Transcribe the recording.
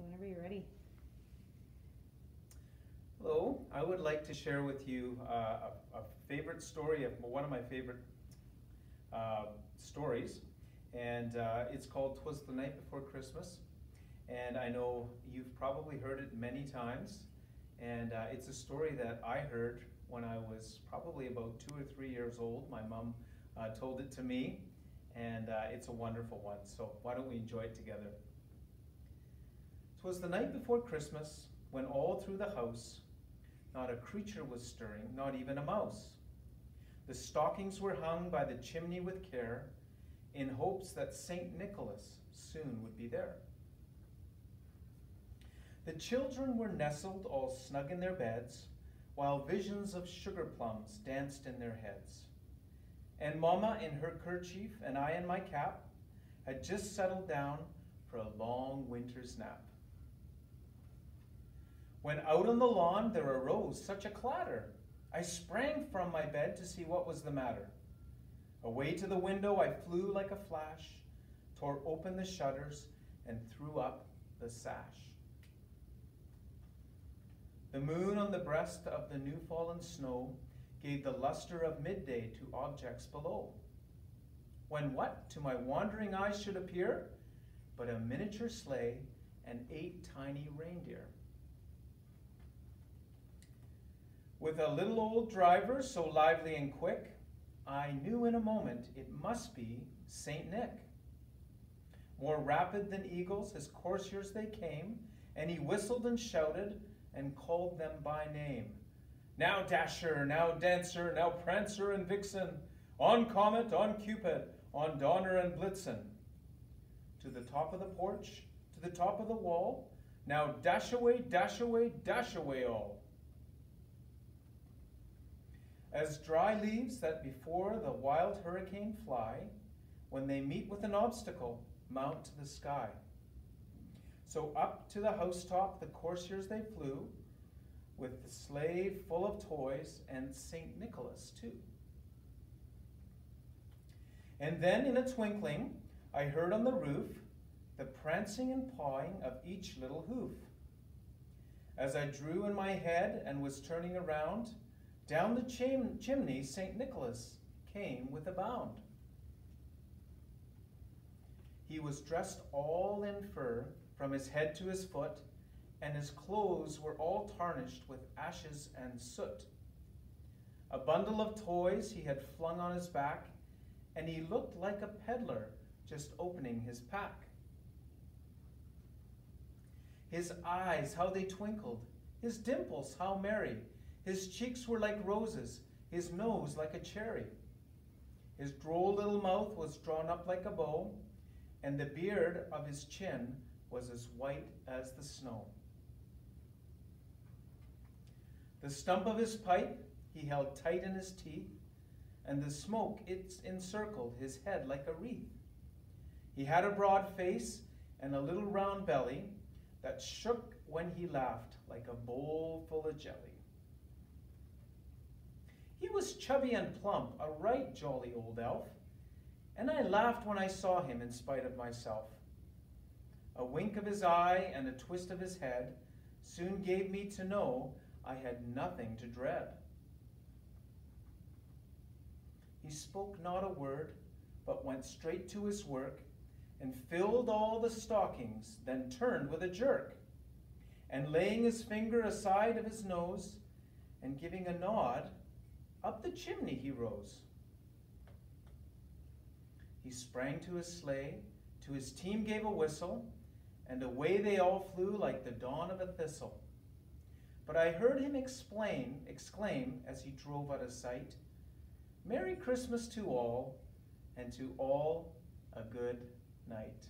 whenever you're ready. Hello, I would like to share with you a favorite story of one of my favorite stories, and it's called "Twas the Night Before Christmas," and I know you've probably heard it many times, and it's a story that I heard when I was probably about 2 or 3 years old. My mom told it to me, and it's a wonderful one, so why don't we enjoy it together. "'Twas the night before Christmas, when all through the house not a creature was stirring, not even a mouse. The stockings were hung by the chimney with care, in hopes that St. Nicholas soon would be there. The children were nestled all snug in their beds, while visions of sugar plums danced in their heads. And Mama in her kerchief and I in my cap had just settled down for a long winter's nap. When out on the lawn there arose such a clatter, I sprang from my bed to see what was the matter. Away to the window I flew like a flash, tore open the shutters, and threw up the sash. The moon on the breast of the new fallen snow gave the luster of midday to objects below. When what to my wandering eyes should appear but a miniature sleigh and 8 tiny reindeer. With a little old driver so lively and quick, I knew in a moment it must be Saint Nick. More rapid than eagles, his coursers they came, and he whistled and shouted and called them by name. Now Dasher, now Dancer, now Prancer and Vixen, on Comet, on Cupid, on Donner and Blitzen. To the top of the porch, to the top of the wall, now dash away, dash away, dash away all. As dry leaves that before the wild hurricane fly, when they meet with an obstacle, mount to the sky. So up to the housetop the coursers they flew, with the sleigh full of toys and St. Nicholas too. And then in a twinkling I heard on the roof the prancing and pawing of each little hoof. As I drew in my head and was turning around, down the chimney St. Nicholas came with a bound. He was dressed all in fur from his head to his foot, and his clothes were all tarnished with ashes and soot. A bundle of toys he had flung on his back, and he looked like a peddler just opening his pack. His eyes, how they twinkled, his dimples, how merry. His cheeks were like roses, his nose like a cherry. His droll little mouth was drawn up like a bow, and the beard of his chin was as white as the snow. The stump of his pipe he held tight in his teeth, and the smoke it encircled his head like a wreath. He had a broad face and a little round belly that shook when he laughed like a bowl full of jelly. He was chubby and plump, a right jolly old elf, and I laughed when I saw him in spite of myself. A wink of his eye and a twist of his head soon gave me to know I had nothing to dread. He spoke not a word, but went straight to his work, and filled all the stockings, then turned with a jerk, and laying his finger aside of his nose, and giving a nod, up the chimney he rose. He sprang to his sleigh, to his team gave a whistle, and away they all flew like the dawn of a thistle. But I heard him exclaim as he drove out of sight, "Merry Christmas to all, and to all a good night."